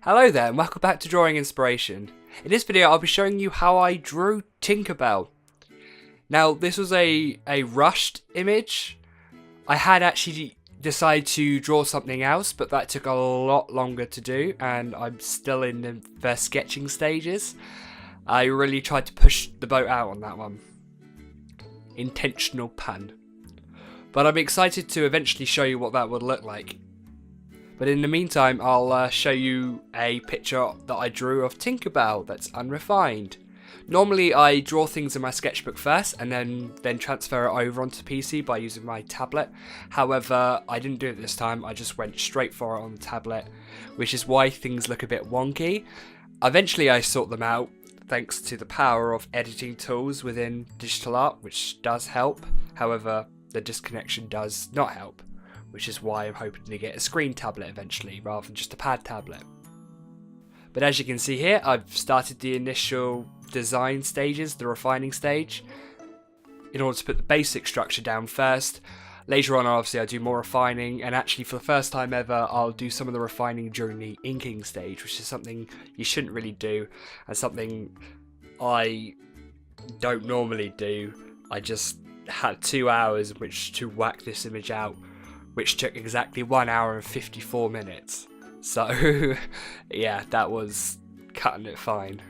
Hello there and welcome back to Drawing Inspiration. In this video I'll be showing you how I drew Tinkerbell. Now this was a rushed image. I had actually decided to draw something else, but that took a lot longer to do and I'm still in the first sketching stages. I really tried to push the boat out on that one. Intentional pun. But I'm excited to eventually show you what that would look like. But in the meantime, I'll show you a picture that I drew of Tinkerbell that's unrefined. Normally I draw things in my sketchbook first and then transfer it over onto PC by using my tablet. However, I didn't do it this time, I just went straight for it on the tablet, which is why things look a bit wonky. Eventually I sort them out thanks to the power of editing tools within digital art, which does help. However, the disconnection does not help, which is why I'm hoping to get a screen tablet eventually rather than just a pad tablet. But as you can see here, I've started the initial design stages, the refining stage, in order to put the basic structure down first. Later on obviously I'll do more refining, and actually for the first time ever I'll do some of the refining during the inking stage, which is something you shouldn't really do and something I don't normally do. I just had 2 hours in which to whack this image out, which took exactly 1 hour and 54 minutes. So yeah, that was cutting it fine.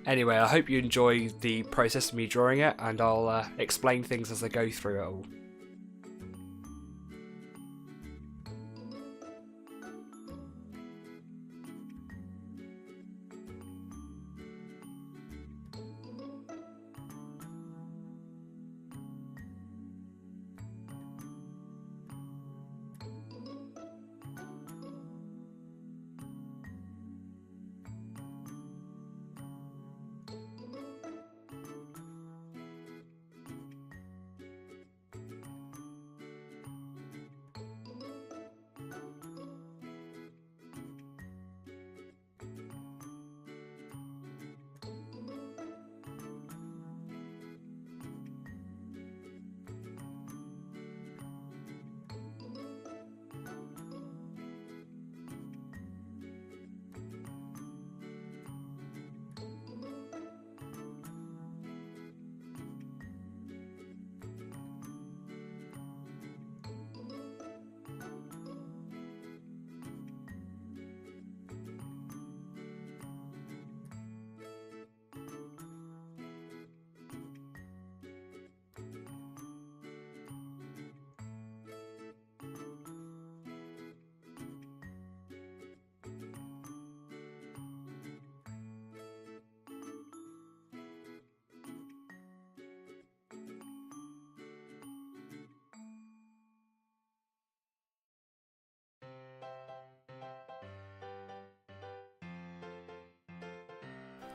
Anyway, I hope you enjoy the process of me drawing it, and I'll explain things as I go through it all.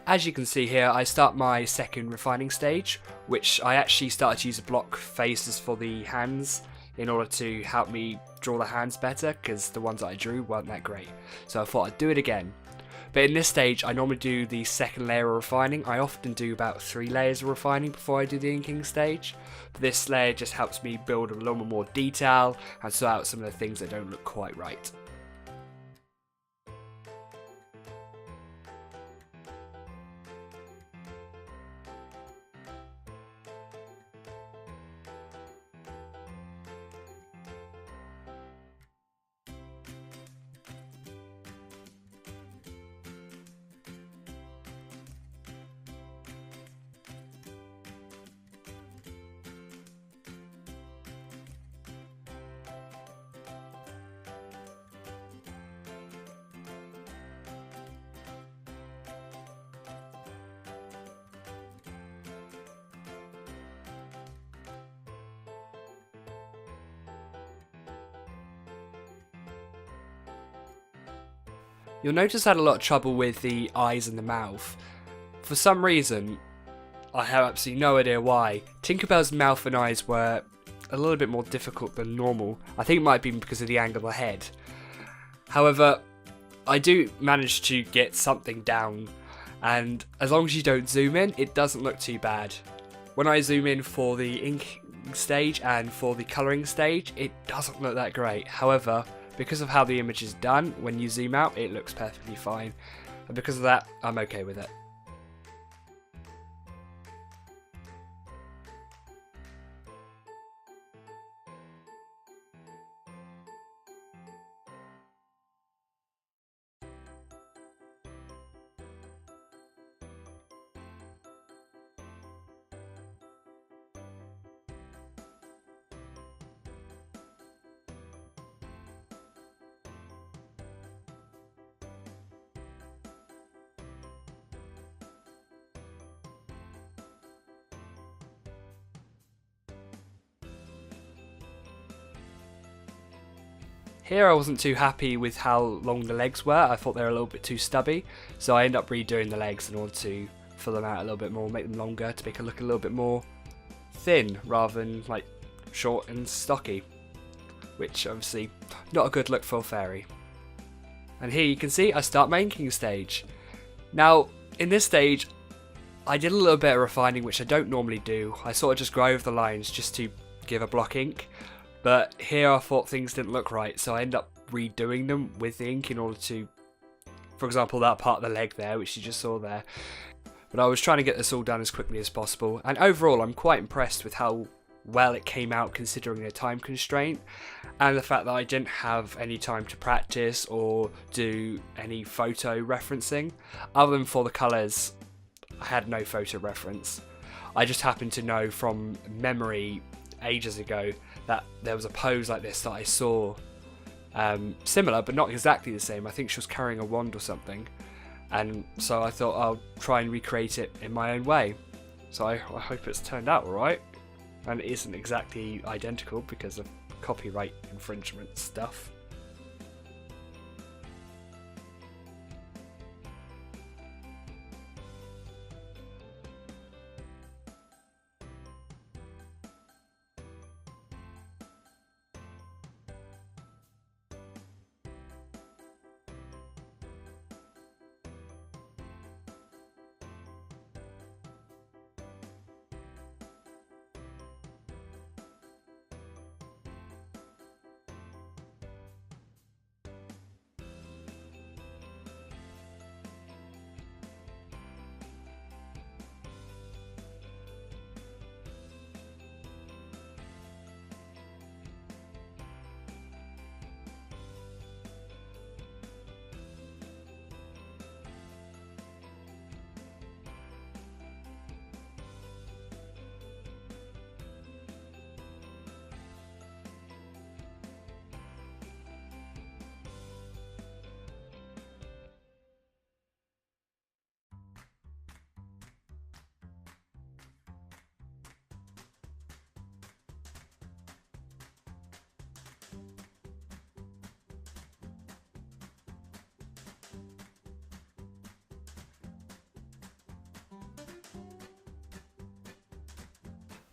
As you can see here, I start my second refining stage, which I actually started to use block faces for the hands in order to help me draw the hands better, because the ones that I drew weren't that great. So I thought I'd do it again. But in this stage, I normally do the second layer of refining. I often do about 3 layers of refining before I do the inking stage. But this layer just helps me build a little bit more detail and sort out some of the things that don't look quite right. You'll notice I had a lot of trouble with the eyes and the mouth. For some reason, I have absolutely no idea why, Tinkerbell's mouth and eyes were a little bit more difficult than normal. I think it might be because of the angle of the head. However, I do manage to get something down, and as long as you don't zoom in, it doesn't look too bad. When I zoom in for the ink stage and for the colouring stage, it doesn't look that great. However, because of how the image is done, when you zoom out, it looks perfectly fine. And because of that, I'm okay with it. Here I wasn't too happy with how long the legs were. I thought they were a little bit too stubby, so I ended up redoing the legs in order to fill them out a little bit more, make them longer to make it look a little bit more thin rather than like short and stocky, which obviously not a good look for a fairy. And here you can see I start my inking stage. Now in this stage I did a little bit of refining, which I don't normally do. I sort of just go over the lines just to give a block ink. But here I thought things didn't look right, so I ended up redoing them with the ink in order to, for example, that part of the leg there, which you just saw there. But I was trying to get this all done as quickly as possible, and overall I'm quite impressed with how well it came out considering the time constraint, and the fact that I didn't have any time to practice or do any photo referencing. Other than for the colours, I had no photo reference. I just happened to know from memory ages ago that there was a pose like this that I saw, similar but not exactly the same. I think she was carrying a wand or something, and so I thought I'll try and recreate it in my own way. So I hope it's turned out alright, and it isn't exactly identical because of copyright infringement stuff.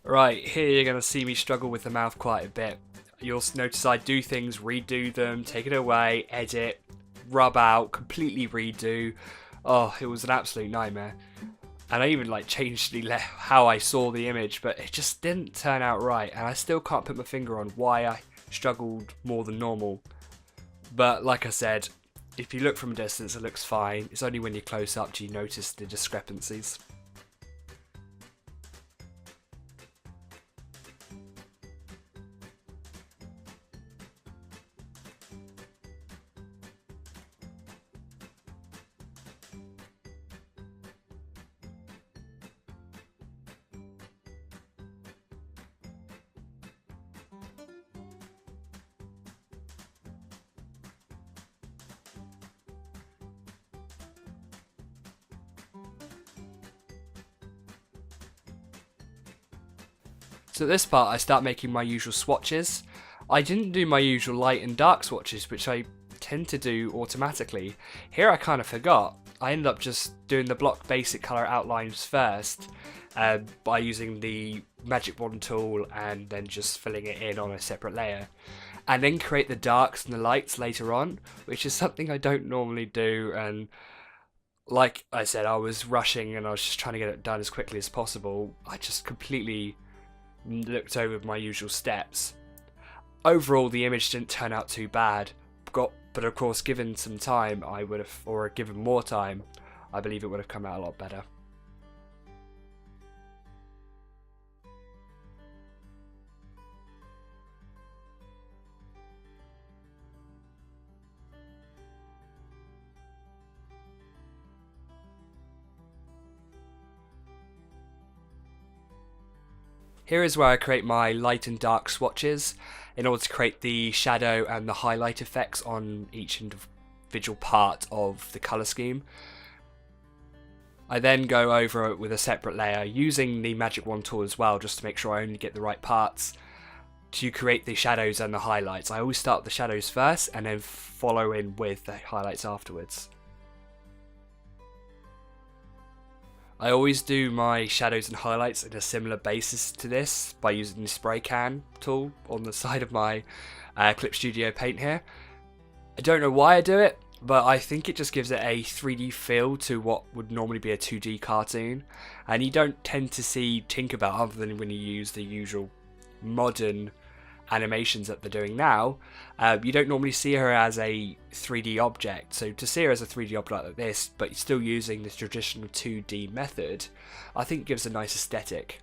Right, here you're going to see me struggle with the mouth quite a bit. You'll notice I do things, redo them, take it away, edit, rub out, completely redo. Oh, it was an absolute nightmare. And I even like changed how I saw the image, but it just didn't turn out right. And I still can't put my finger on why I struggled more than normal. But like I said, if you look from a distance it looks fine. It's only when you're close up do you notice the discrepancies. So at this part I start making my usual swatches. I didn't do my usual light and dark swatches, which I tend to do automatically. Here I kind of forgot. I ended up just doing the block basic colour outlines first by using the magic wand tool and then just filling it in on a separate layer. And then create the darks and the lights later on, which is something I don't normally do, and like I said, I was rushing and I was just trying to get it done as quickly as possible. I just completely looked over my usual steps. Overall, the image didn't turn out too bad, but of course, given some time, or given more time, I believe it would have come out a lot better. Here is where I create my light and dark swatches in order to create the shadow and the highlight effects on each individual part of the colour scheme. I then go over it with a separate layer using the Magic Wand tool as well, just to make sure I only get the right parts to create the shadows and the highlights. I always start with the shadows first and then follow in with the highlights afterwards. I always do my shadows and highlights in a similar basis to this by using the spray can tool on the side of my Clip Studio Paint here. I don't know why I do it, but I think it just gives it a 3D feel to what would normally be a 2D cartoon, and you don't tend to see Tinkerbell other than when you use the usual modern animations that they're doing now. You don't normally see her as a 3D object, so to see her as a 3D object like this but still using this traditional 2D method, I think gives a nice aesthetic.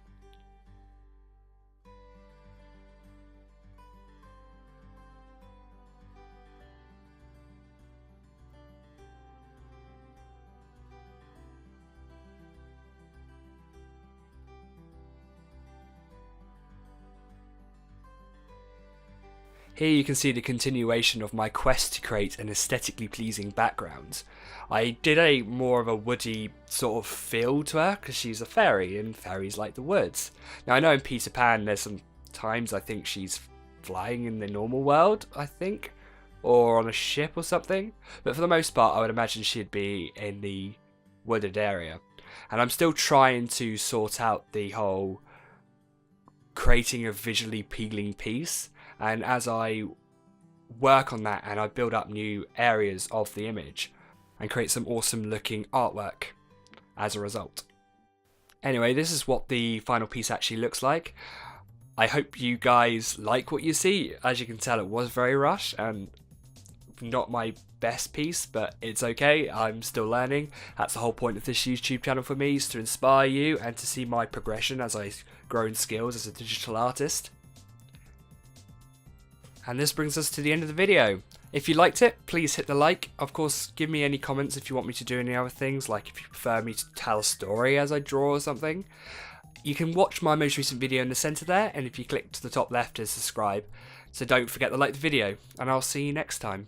Here you can see the continuation of my quest to create an aesthetically pleasing background. I did a more of a woody sort of feel to her because she's a fairy and fairies like the woods. Now I know in Peter Pan there's some times I think she's flying in the normal world, I think, or on a ship or something, but for the most part I would imagine she'd be in the wooded area. And I'm still trying to sort out the whole creating a visually appealing piece. And as I work on that and I build up new areas of the image and create some awesome looking artwork as a result. Anyway, this is what the final piece actually looks like. I hope you guys like what you see. As you can tell, it was very rushed and not my best piece, but it's okay. I'm still learning. That's the whole point of this YouTube channel for me, is to inspire you and to see my progression as I grow in skills as a digital artist. And this brings us to the end of the video. If you liked it, please hit the like. Of course, give me any comments if you want me to do any other things, like if you prefer me to tell a story as I draw or something. You can watch my most recent video in the centre there, and if you click to the top left to subscribe. So don't forget to like the video, and I'll see you next time.